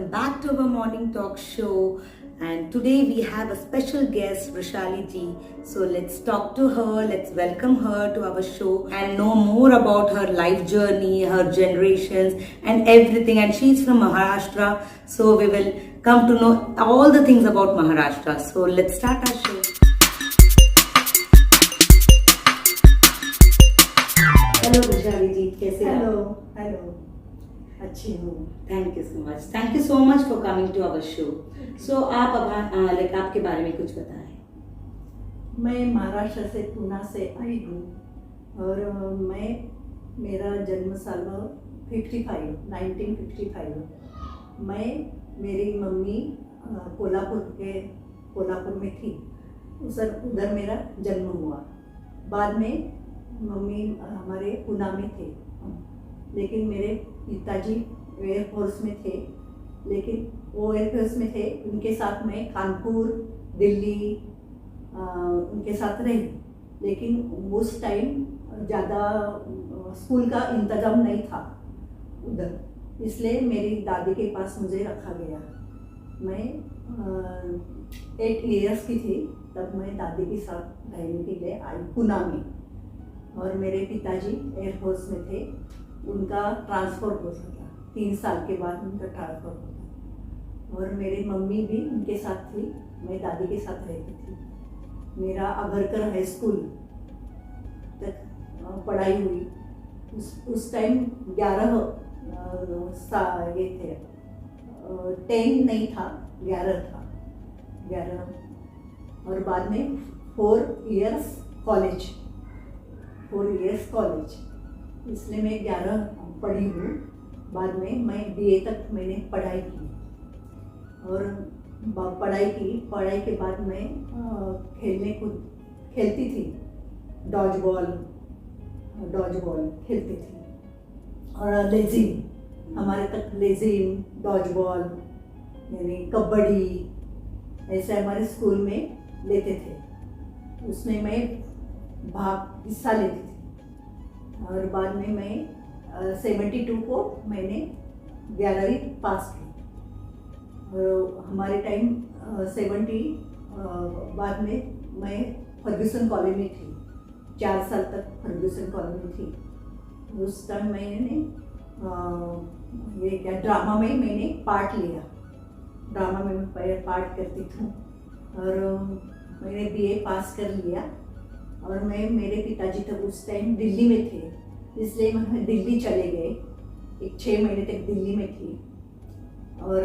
welcome back to our morning talk show. And today we have a special guest, Vrishali ji. So let's talk to her, let's welcome her to our show and know more about her life journey, her generations and everything. And she's from Maharashtra, so we will come to know all the things about Maharashtra. So let's start our show. Hello Vrishali ji, कैसे हैं आप? Hello अच्छी हूँ. Thank you so much. Thank you so much for coming to our show. So आप अब like आपके बारे में कुछ बताएं. मैं महाराष्ट्र से पूना से आई हूँ और मेरा जन्म साल 1955. मेरी मम्मी कोल्हापुर में थी. उधर मेरा जन्म हुआ. बाद में मम्मी हमारे पूना में थे, लेकिन मेरे पिताजी एयरफोर्स में थे. लेकिन वो एयरफोर्स में थे, उनके साथ मैं कानपुर, दिल्ली उनके साथ रही. लेकिन उस टाइम ज़्यादा स्कूल का इंतज़ाम नहीं था उधर, इसलिए मेरी दादी के पास मुझे रखा गया. मैं 8 इयर्स की थी तब मैं दादी के साथ रहने के लिए आई पूना में. और मेरे पिताजी एयरफोर्स में थे, उनका ट्रांसफ़र होता था. 3 साल के बाद उनका ट्रांसफ़र होता. और मेरी मम्मी भी उनके साथ थी, मैं दादी के साथ रहती थी. मेरा अभरकर हाई स्कूल तक पढ़ाई हुई. उस टाइम 11 ये थे, 10 नहीं था, 11 था. 11 और बाद में 4 इयर्स कॉलेज. इसलिए मैं 11 पढ़ी हूँ. बाद में मैं BA तक मैंने पढ़ाई की. और पढ़ाई के बाद मैं खेलती थी. डॉज बॉल खेलती थी. और लेजिम, हमारे तक लेजिम, डॉज बॉल यानी कबड्डी ऐसे हमारे स्कूल में लेते थे. उसमें मैं हिस्सा लेती थी. और बाद में मैं 72 को मैंने 11वीं पास की. और हमारे टाइम 70 बाद में मैं फर्ग्यूसन कॉलेज में थी. 4 साल तक फर्ग्यूसन कॉलेज में थी. उस टाइम मैंने ड्रामा में मैंने पार्ट लिया. ड्रामा में मैं पार्ट करती थी. और मैंने BA पास कर लिया. और मेरे पिताजी तब उस टाइम दिल्ली में थे, इसलिए मैं दिल्ली चले गए. 6 महीने तक दिल्ली में थी. और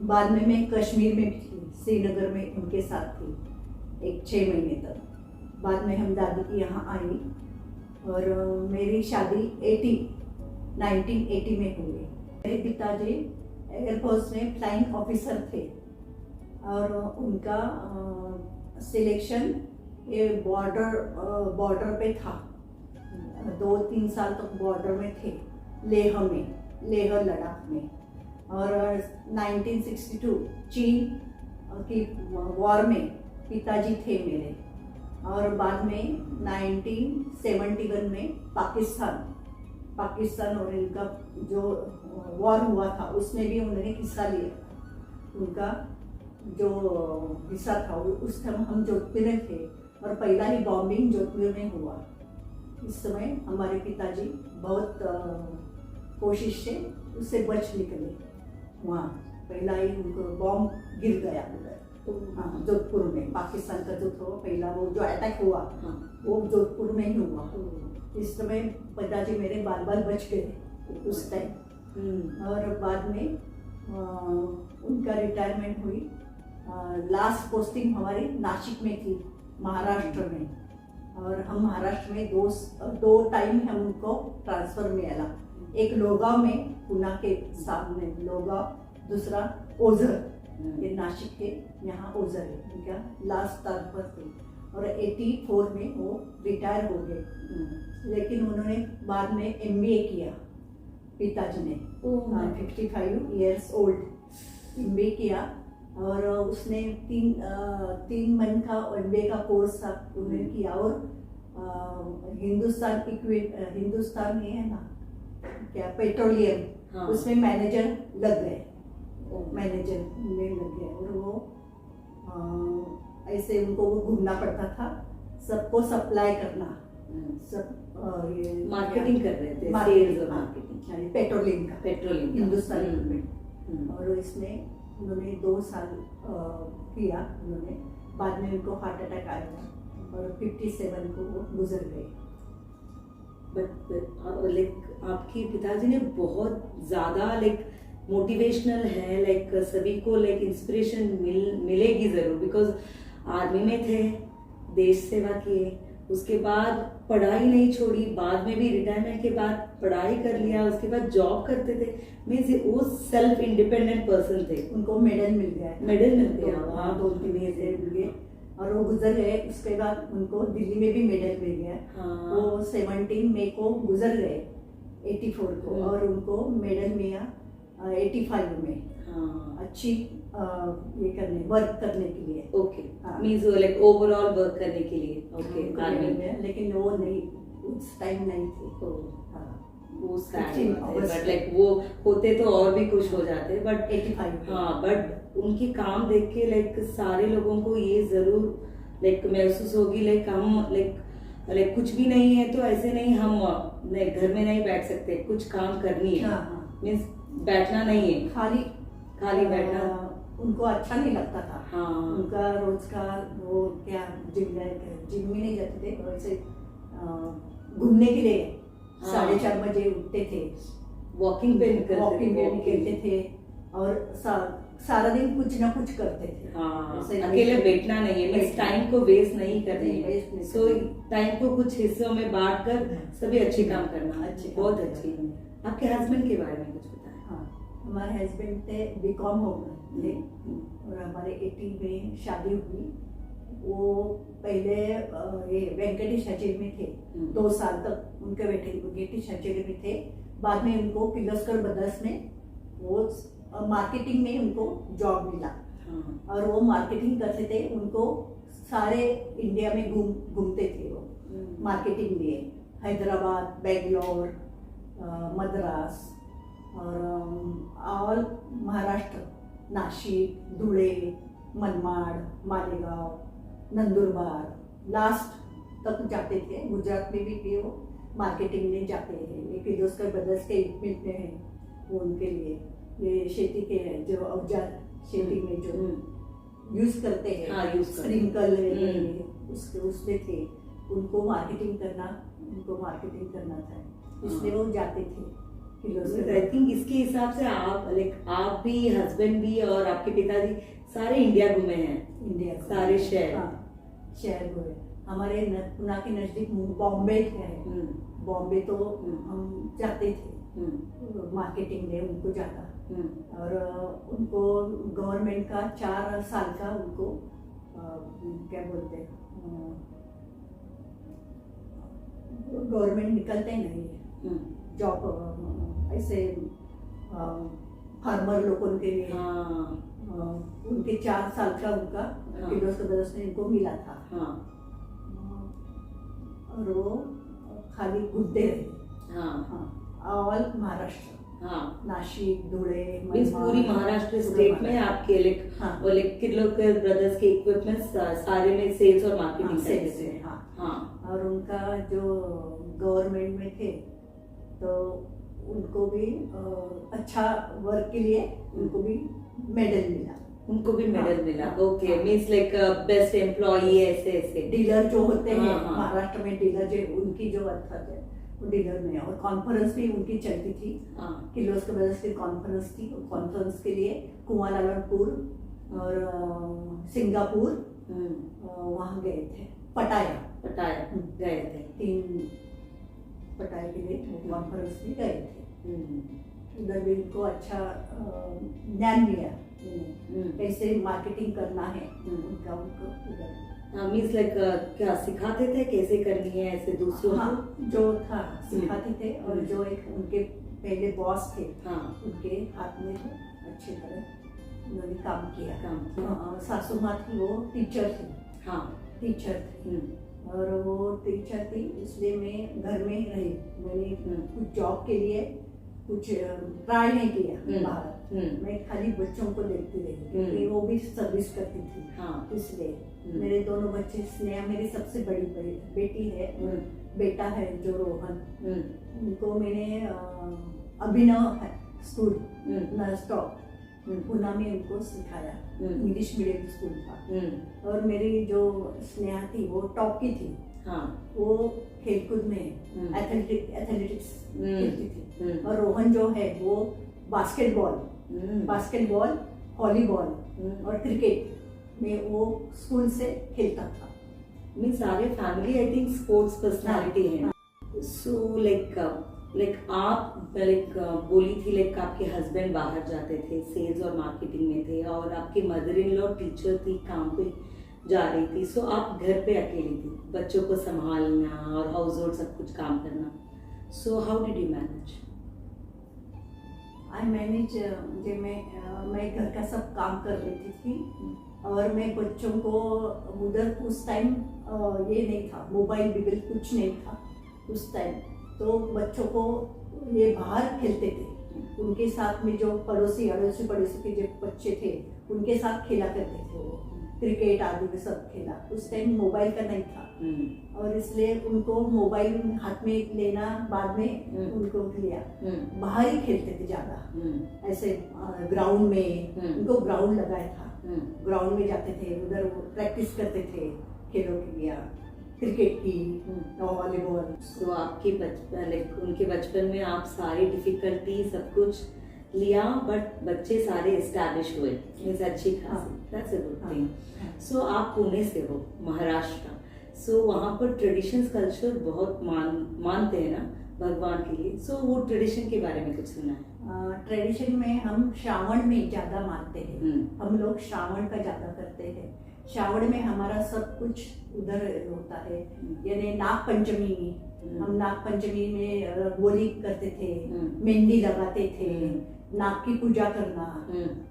बाद में मैं कश्मीर में भी थी, श्रीनगर में उनके साथ थी 6 महीने तक. बाद में हम दादी की यहाँ आई. और मेरी शादी 1980 में हुई. मेरे पिताजी एयरफोर्स में फ्लाइंग ऑफिसर थे. और उनका सिलेक्शन ये बॉर्डर पे था. 2-3 साल तक बॉर्डर में थे, लेह लद्दाख में. और 1962 चीन की वॉर में पिताजी थे मेरे. और बाद में 1971 में पाकिस्तान और इनका जो वॉर हुआ था उसमें भी उन्होंने हिस्सा लिया. उनका जो हिस्सा था उस टाइम हम जोधपुर में थे. और पहला ही बॉम्बिंग जोधपुर में हुआ. इस समय हमारे पिताजी बहुत कोशिश से उससे बच निकले. वहाँ पहला ही उनको बॉम्ब गिर गया उधर. हाँ, जोधपुर में. पाकिस्तान का जो था पहला वो जो अटैक हुआ, वो जोधपुर में ही हुआ. इस समय पिताजी मेरे बाल बच गए उस टाइम. और बाद में उनका रिटायरमेंट हुई. लास्ट पोस्टिंग हमारी नासिक में थी, महाराष्ट्र में. और हम महाराष्ट्र में 2 टाइम हमको ट्रांसफ़र मिला. एक लोगांव में, पूना के सामने लोगांव, दूसरा ओझर, ये नासिक के यहाँ ओझर है. उनका लास्ट ट्रांसफ़र थे. और 84 में वो रिटायर हो गए. लेकिन उन्होंने बाद में MBA किया पिताजी ने. 55 इयर्स ओल्ड MBA किया. और उसने 3 मंथ का MBA का कोर्स था उन्होंने किया. और हिंदुस्तान है ना क्या पेट्रोलियम, उसमें मैनेजर लग गए. मैनेजर में लग गए। और वो ऐसे उनको वो घूमना पड़ता था, सबको सप्लाई करना, सब ये मार्केटिंग कर रहे थे, मार्केटिंग, सेल्स और मार्केटिंग, पेट्रोलिंग हिंदुस्तान हम्म। गवर्नमेंट। और इसमें उन्होंने 2 साल किया उन्होंने। बाद में उनको हार्ट अटैक आया और 57 को वो गुजर गए। बट लाइक आपके पिताजी ने बहुत ज्यादा लाइक मोटिवेशनल है, लाइक सभी को लाइक इंस्पिरेशन मिलेगी जरूर, बिकॉज आर्मी में थे, देश सेवा किए, उसके बाद पढ़ाई नहीं छोड़ी, बाद में भी रिटायरमेंट के बाद पढ़ाई कर लिया, उसके बाद जॉब करते थे। मीन्स वो सेल्फ इंडिपेंडेंट पर्सन थे। उनको मेडल मिल गया, मेडल मिल गया, हाँ, 2-3 मिल गए और वो गुजर गए। उसके बाद उनको दिल्ली में भी मेडल मिल गया। हाँ। वो 17 मई को गुजर गए 84 को, और उनको मेडल मिला 85 में। हाँ। अच्छी ये करने, वर्क करने के लिए। ओके, हाँ। मीन्स लाइक ओवरऑल वर्क करने के लिए। ओके, आर्मी में, लेकिन वो नहीं, उस टाइम नहीं थे। हाँ, वो 15 अगस्त बट लाइक वो होते तो और भी खुश हो जाते, बट 85। हाँ, बट उनके काम देख के लाइक सारे लोगों को ये जरूर लाइक महसूस होगी, लाइक हम लाइक कुछ भी नहीं है तो ऐसे नहीं, हम नहीं घर में नहीं बैठ सकते, कुछ काम करनी है। हाँ। मीन्स बैठना नहीं है, खाली बैठना उनको अच्छा नहीं लगता था। हाँ। उनका रोज का वो क्या, जिम में नहीं जाते थे, वैसे घूमने के लिए हाँ। 4:30 बजे उठते थे, वॉकिंग पे निकलते थे और सारा दिन कुछ ना कुछ करते थे। हाँ, ऐसे अकेले बैठना नहीं है, मीन्स टाइम को वेस्ट नहीं करनी है, waste नहीं सो टाइम को कुछ हिस्सों में बांट कर सभी अच्छे काम करना। अच्छे काम बहुत करना। अच्छी। आपके हस्बैंड के बारे में कुछ बताएं। हाँ, हमारे हस्बैंड थे बीकॉम हो गए और हमारे 80 में शादी हुई। वो पहले ये वेंकटेश हचेरी में थे, 2 साल तक उनके वेंकटेश हचेरी में थे। बाद में उनको किर्लोस्कर ब्रदर्स में वो मार्केटिंग में उनको जॉब मिला। हाँ। और वो मार्केटिंग करते थे, उनको सारे इंडिया में घूमते थे वो मार्केटिंग लिए, हैदराबाद, बेंगलोर, मद्रास और महाराष्ट्र, नाशिक, धुळे, मनमाड, मालेगांव, नंदुरबार लास्ट तक जाते थे। गुजरात में भी वो मार्केटिंग में जाते हैं। ये किर्लोस्कर ब्रदर्स के मिलते हैं वो उनके लिए, ये खेती के जो औजार खेती में जो यूज करते हैं, हाँ, use करते हैं। स्प्रिंकल उसमें थे। उनको मार्केटिंग करना था, इसलिए वो जाते थे किर्लोस्कर। आई थिंक इसके हिसाब से आप भी, हस्बैंड भी और आपके पिताजी सारे इंडिया घूमे हैं, इंडिया सारे शहर। हाँ, शहर घूमे। हमारे पुणे के नजदीक बॉम्बे है। बॉम्बे तो हम जाते थे मार्केटिंग में, उनको जाता। और उनको गवर्नमेंट का 4 साल का उनको क्या बोलते हैं, गवर्नमेंट निकलते नहीं है जॉब, ऐसे फार्मर लोगों के लिए। उनके 4 साल का उनका किर्लोस्कर ब्रदर्स ने उनको मिला था। और वो खाली घूमते रहे। ऑल महाराष्ट्र, नाशिक, धुळे, मीन्स पूरी महाराष्ट्र स्टेट में आपके लाइक किर्लोस्कर ब्रदर्स के इक्विपमेंट्स सारे में सेल्स और मार्केटिंग करते थे। हाँ। और उनका जो गवर्नमेंट में थे तो उनको भी अच्छा वर्क के लिए उनको भी मेडल मिला। Okay, means like best employee, ऐसे डीलर जो होते हैं हाँ। महाराष्ट्र में, डीलर जो उनकी जो अर्थात है वो डीलर में। और कॉन्फ्रेंस भी उनकी चलती थी, किर्लोस्कर ब्रदर्स की कॉन्फ्रेंस थी। कॉन्फ्रेंस के लिए कुआलालंपुर और सिंगापुर वहाँ गए थे, पटाया गए थे। 3 पटाया के लिए कॉन्फ्रेंस में गए थे। उधर भी उनको अच्छा ज्ञान मिला, कैसे मार्केटिंग करना है उनको उधर। मीन्स लाइक क्या सिखाते थे कैसे करनी है ऐसे दूसरों को? जो था सिखाते थे। और जो एक उनके पहले बॉस थे, उनके हाथ में थे, अच्छी तरह उन्होंने काम किया। सासू माँ थी, वो टीचर थी। और वो टीचर थी, इसलिए मैं घर में ही रही। मैंने कुछ जॉब के लिए कुछ ट्राई नहीं किया बाहर। मैं खाली बच्चों को देखती रही क्योंकि वो भी सर्विस करती थी। हाँ। इसलिए मेरे दोनों बच्चे, स्नेहा मेरी सबसे बड़ी बेटी है, बेटा है जो रोहन, उनको मैंने अभिनव स्कूल स्टॉप पूना में उनको सिखाया। इंग्लिश मीडियम स्कूल था। और मेरी जो स्नेहा थी वो टॉप की थी। हाँ। वो खेलकूद में एथलेटिक्स खेलती थी। और रोहन जो है वो बास्केटबॉल, वॉलीबॉल और क्रिकेट में वो स्कूल से खेलता था। मीन सारे family I think sports personality है। सो लाइक आप बोली थी आपके हस्बैंड बाहर जाते थे, सेल्स और मार्केटिंग में थे, और आपकी मदर इन लॉ टीचर थी, काम पे जा रही थी। सो आप घर पे अकेली थी, बच्चों को संभालना और हाउस होल्ड सब कुछ काम करना। So how did you manage? I manage मैं घर का सब काम कर लेती थी। और मैं बच्चों को उधर उस टाइम ये नहीं था, मोबाइल बिगल कुछ नहीं था उस टाइम। तो बच्चों को ये बाहर खेलते थे, उनके साथ में जो पड़ोसी के जो बच्चे थे उनके साथ खेला करते थे। वो क्रिकेट आदि में सब खेला। उस टाइम मोबाइल का नहीं था और इसलिए उनको मोबाइल हाथ में लेना बाद में उनको लिया। बाहर ही खेलते थे ज्यादा, ऐसे ग्राउंड में। उनको ग्राउंड लगाया था, ग्राउंड में जाते थे, उधर प्रैक्टिस करते थे खेलों के लिए, क्रिकेट की, वॉलीबॉल। तो आपके उनके बचपन में आप सारी डिफिकल्टी सब कुछ लिया, बट बच्चे सारे एस्टैब्लिश हुए, मींस अच्छी खासी, दैट्स अ गुड थिंग। सो आप पुणे से हो, महाराष्ट्र। सो वहाँ पर ट्रेडिशंस कल्चर बहुत मानते हैं ना भगवान के लिए। सो वो ट्रेडिशन के बारे में कुछ सुना है? ट्रेडिशन में हम श्रावण में ज्यादा मानते हैं। हम लोग श्रावण का ज्यादा करते हैं। श्रावण में हमारा सब कुछ उधर होता है, यानी नाग पंचमी में हम नाग पंचमी में रंगोली करते थे, मेहंदी लगाते थे, नाग की पूजा करना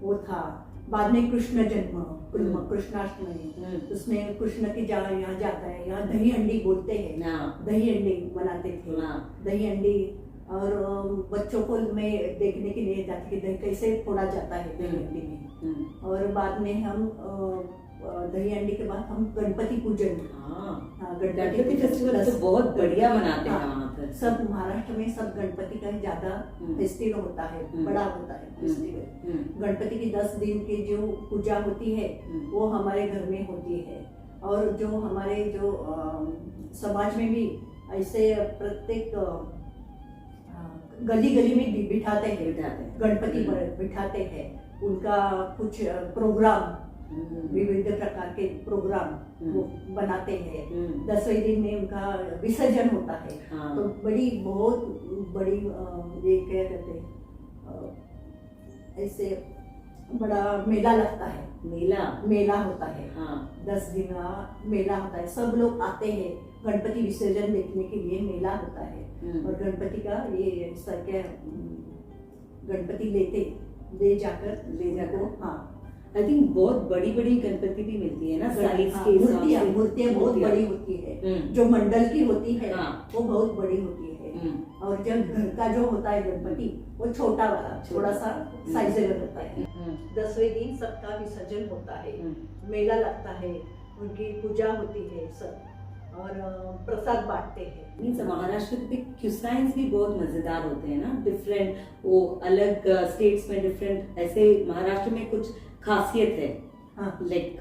वो था। बाद में कृष्ण जन्म, कृष्णाष्टमी, उसमें कृष्ण की यहाँ जाता है, यहाँ दही हंडी बोलते हैं, दही हंडी बनाते थे। दही हंडी और बच्चों को मैं देखने के लिए जाती कि दही कैसे फोड़ा जाता है दही हंडी में। और बाद में हम दही हंडी के बाद हम गणपति पूजन, गणपति फेस्टिवल तो बहुत बढ़िया मनाते हैं वहाँ पर। सब महाराष्ट्र में सब गणपति का ज्यादा फेस्टिवल होता है, बड़ा होता है फेस्टिवल। गणपति की 10 दिन की जो पूजा होती है वो हमारे घर में होती है। और जो हमारे जो समाज में भी ऐसे प्रत्येक गली गली में बिठाते हैं गणपति बिठाते हैं। उनका कुछ प्रोग्राम, विविध प्रकार के प्रोग्राम वो बनाते हैं। 10वें दिन में उनका विसर्जन होता है। तो बहुत बड़ी ये क्या कहते हैं, ऐसे बड़ा मेला लगता है। मेला होता है। 10 दिन का मेला होता है। सब लोग आते हैं गणपति विसर्जन देखने के लिए। मेला होता है और गणपति का ये क्या गणपति ले जाकर हाँ, आई थिंक बहुत बड़ी बड़ी गणपति भी मिलती है ना, साइज के मूर्तियाँ बहुत बड़ी होती है। जो मंडल की होती है वो बहुत बड़ी होती है। और जब घर का जो होता है गणपति वो छोटा वाला, थोड़ा सा साइजेबल होता है। 10वें दिन सबका विसर्जन होता है, मेला लगता है, उनकी पूजा होती है सब, और प्रसाद बांटते हैं। मीन्स महाराष्ट्र के क्यूसाइंस भी बहुत मजेदार होते हैं ना, डिफरेंट, वो अलग स्टेट्स में डिफरेंट। ऐसे महाराष्ट्र में कुछ खासियत है, लाइक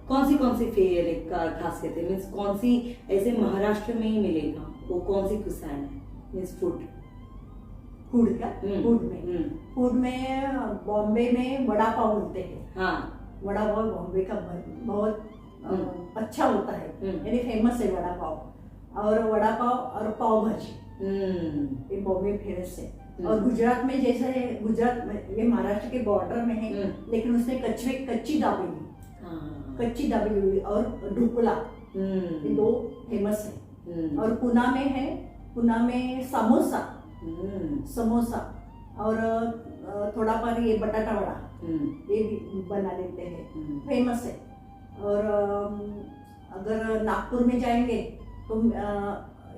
कौन सी खासियत है, मीन्स कौन सी ऐसे महाराष्ट्र में ही मिलेगा, वो कौन सी क्यूसाइन है? मीन्स फूड में बॉम्बे में वड़ा पाव मिलते हैं। वड़ा पाव बॉम्बे का बहुत अच्छा होता है, यानी फेमस है वड़ा पाव। और वड़ा पाव और पाव भाजी ये बॉम्बे फेमस है। और गुजरात में जैसे गुजरात में, ये महाराष्ट्र के बॉर्डर में है, लेकिन उसमें कच्ची दाबेली हुई और ढोकला, ये 2 फेमस है। और पुणे में समोसा और थोड़ा पर ये बटाटा वड़ा ये भी बना लेते हैं, फेमस है। और अगर नागपुर में जाएंगे तो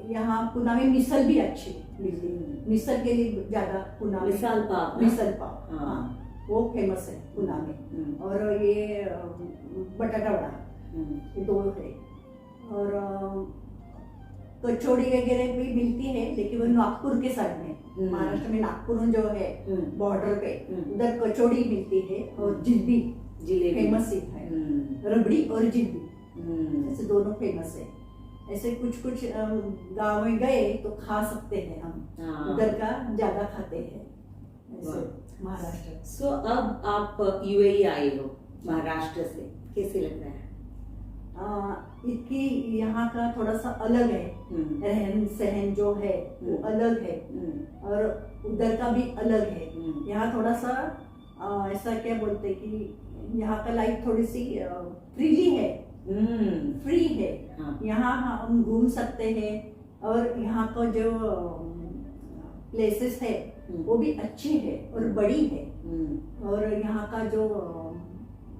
यहाँ पुणे में मिसल भी अच्छी मिलती है, मिसल के लिए ज्यादा पुणे में मिसाल पाव ना? मिसल पाव, हाँ। हाँ वो फेमस है पुणे में। और ये बटाटा वड़ा, ये दो है। और कचौड़ी वगैरह भी मिलती है, लेकिन वो नागपुर के साइड में, महाराष्ट्र में नागपुर जो है बॉर्डर पे, उधर कचौड़ी मिलती है और जिलेबी फेमस है, रबड़ी और जिलेबी, ऐसे दोनों फेमस है। ऐसे कुछ कुछ गाँव में गए तो खा सकते हैं हम, उधर का ज्यादा खाते हैं ऐसे महाराष्ट्र। सो अब आप यूएई आए हो महाराष्ट्र से, कैसे लग रहा है? इसकी यहाँ का थोड़ा सा अलग है, रहन सहन जो है वो अलग है, और उधर का भी अलग है। यहाँ थोड़ा सा ऐसा क्या बोलते कि यहाँ का लाइफ थोड़ी सी फ्रीली है, फ्री है। हाँ। यहाँ हम घूम सकते हैं, और यहाँ का जो प्लेसेस है वो भी अच्छी है और बड़ी है, और यहाँ का जो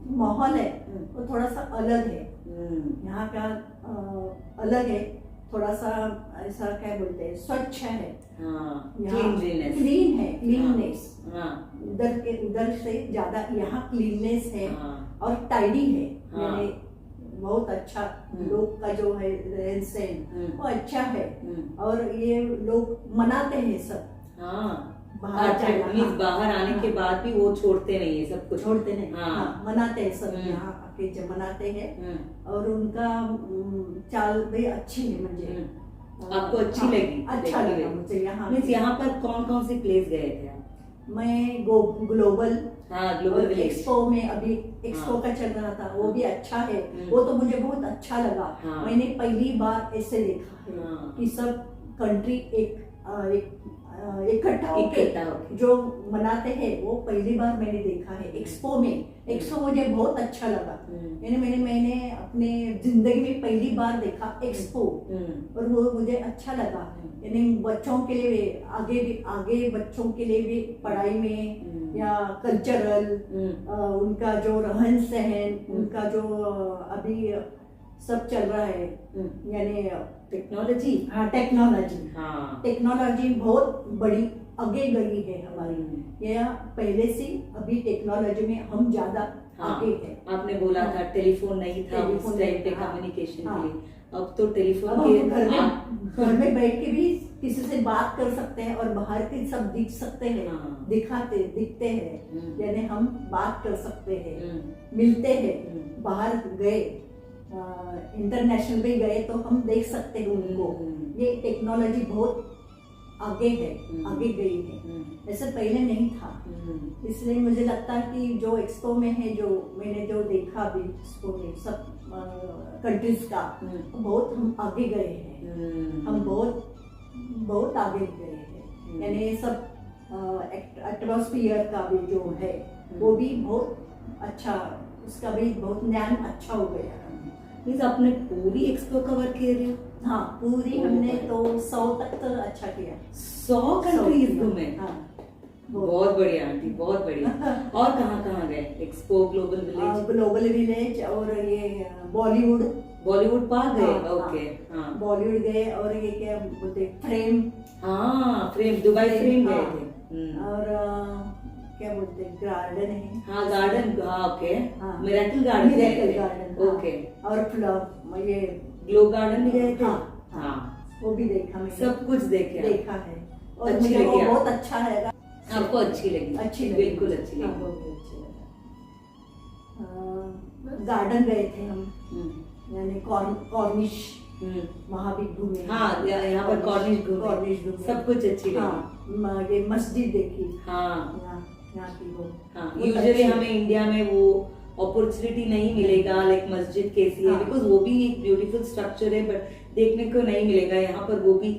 माहौल है वो थोड़ा सा अलग है। यहाँ का अलग है, थोड़ा सा ऐसा क्या बोलते हैं, स्वच्छ है, क्लीन है, क्लीननेस। उधर से ज्यादा यहाँ क्लीननेस है और टाइडी है, यानी बहुत अच्छा लोग का जो है रहन सहन वो अच्छा है। और ये लोग मनाते हैं सब, बाहर आने के बाद भी वो छोड़ते नहीं है, सब कुछ छोड़ते नहीं, हाँ मनाते हैं सब, यहाँ आके जब मनाते हैं। और उनका चाल भी अच्छी है, मुझे आपको अच्छी लगी? अच्छा लगा मुझे। यहाँ पर कौन कौन सी प्लेस गए थे आप? मैं ग्लोबल, ग्लोबल एक्सपो में, अभी एक्सपो का चल रहा था, वो भी अच्छा है, वो तो मुझे बहुत अच्छा लगा। मैंने पहली बार ऐसे देखा है कि सब कंट्री इकट्ठा होकर जो मनाते हैं, वो पहली बार मैंने देखा है एक्सपो में। एक्सपो मुझे बहुत अच्छा लगा, मैंने अपने जिंदगी में पहली बार देखा एक्सपो, और वो मुझे अच्छा लगा। यानी बच्चों के लिए आगे बच्चों के लिए भी पढ़ाई में या कल्चरल, उनका जो रहन सहन, उनका जो अभी सब चल रहा है, यानी टेक्नोलॉजी, टेक्नोलॉजी बहुत बड़ी आगे गई है हमारी। यह पहले से अभी टेक्नोलॉजी में हम ज्यादा आगे हैं। आपने बोला था टेलीफोन नहीं था उस टाइम पे कम्युनिकेशन के लिए, अब तो टेलीफोन के घर में बैठ के भी किसी से बात कर सकते हैं, और बाहर के सब दिख सकते हैं, दिखते हैं, यानी हम बात कर सकते हैं, मिलते हैं। बाहर गए, इंटरनेशनल भी गए तो हम देख सकते हैं उनको। ये टेक्नोलॉजी बहुत आगे है, आगे गई है, ऐसे पहले नहीं था। इसलिए मुझे लगता है कि जो एक्सपो में है, जो मैंने जो देखा अभी एक्सपो में सब कंट्रीज का, बहुत हम आगे गए हैं, हम बहुत आगे गए हैं। यानी सब एटमॉस्फेयर का भी जो है वो भी बहुत अच्छा, उसका भी बहुत ज्ञान अच्छा हो गया। आपने पूरी एक्सपो कवर कर रही हो? हाँ, पूरी हमने तो 100 तक तो अच्छा किया। 100 कंट्रीज घूमे? हाँ, बहुत बढ़िया आंटी, बहुत बढ़िया। और कहाँ गए? एक्सपो, ग्लोबल विलेज और ये बॉलीवुड पार्क गए? ओके, हाँ बॉलीवुड गए। और ये क्या बोलते, फ्रेम, फ्रेम, दुबई फ्रेम गए थे। और क्या बोलते, गार्डन है, garden, okay, miracle garden, okay. और ये ग्लोब गार्डन भी गए थे? वो भी देखा मैंने, सब कुछ देखा है। और मुझे वो बहुत अच्छा लगा। आपको अच्छी लगी? बिल्कुल अच्छी लगी। गार्डन गए थे हम, यानी कॉर्निश, वहाँ भी घूमे। यहाँ पर कॉर्निश घूमे, सब कुछ अच्छी लगी। ये मस्जिद देखी, यहाँ की यूजुअली हमें इंडिया में वो अपॉर्चुनिटी नहीं मिलेगा, लाइक मस्जिद कैसी है, बिकॉज वो भी एक ब्यूटीफुल स्ट्रक्चर है, बट देखने को नहीं मिलेगा। यहाँ पर वो भी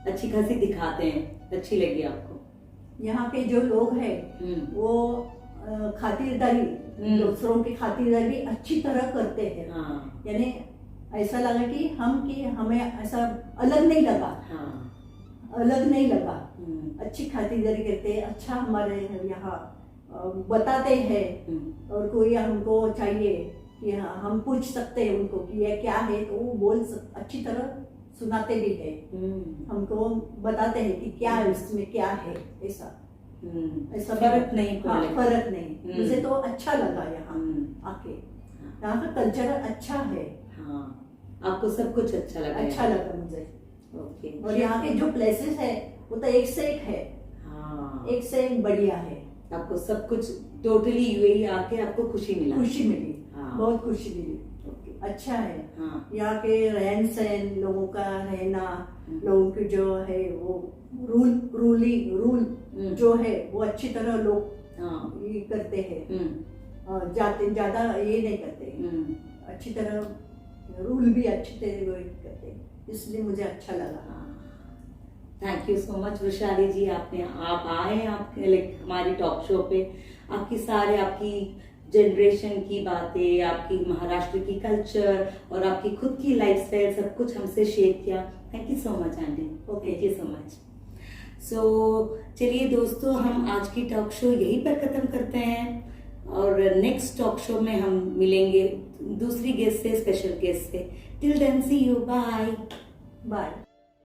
अच्छी खासी दिखाते हैं। अच्छी लगी आपको? यहाँ के जो लोग हैं वो खातिरदारी, दूसरों की खातिरदारी भी अच्छी तरह करते हैं। यानी ऐसा लगा कि हमें ऐसा अलग नहीं लगा, अच्छी खातिरदारी करते हैं, अच्छा हमारे यहाँ बताते हैं। और कोई हमको चाहिए कि हम पूछ सकते हैं उनको कि यह क्या है, तो वो अच्छी तरह सुनाते भी है, हमको बताते हैं कि क्या है इसमें, क्या है, ऐसा ऐसा फर्क नहीं हाँ, पड़े। फर्क नहीं। मुझे तो अच्छा लगा यहाँ आके, यहाँ का कल्चर अच्छा है, हाँ, आपको सब कुछ अच्छा लगा? अच्छा लगा मुझे। ओके। और यहाँ के जो प्लेसेस है वो तो एक से एक है, हाँ, एक से एक बढ़िया है। आपको सब कुछ टोटली यूएई आके आपको खुशी मिला? खुशी मिली, हाँ। बहुत खुशी मिली। ओके। अच्छा है हाँ, यहाँ के रहन सहन, लोगों का रहना, लोगों की जो है वो रूल जो है वो अच्छी तरह लोग हाँ, ये करते हैं, हम्म, जाते ज्यादा ये नहीं करते, अच्छी तरह रूल भी अच्छी तरह वो करते हैं, इसलिए मुझे अच्छा लगा। Thank you so much Vaishali ji, आप आए, आप लाइक हमारी टॉक शो पे, आपकी जनरेशन की बातें, आपकी महाराष्ट्र की कल्चर और आपकी खुद की लाइफस्टाइल सब कुछ हमसे शेयर किया। Thank you so much aunty, thank you so much. So चलिए दोस्तों, हम आज की टॉक शो यहीं पर खत्म करते हैं और नेक्स्ट टॉक शो में हम मिलेंगे दूसरी गेस्ट से, स्पेशल गेस्ट से। Till then see you, bye bye.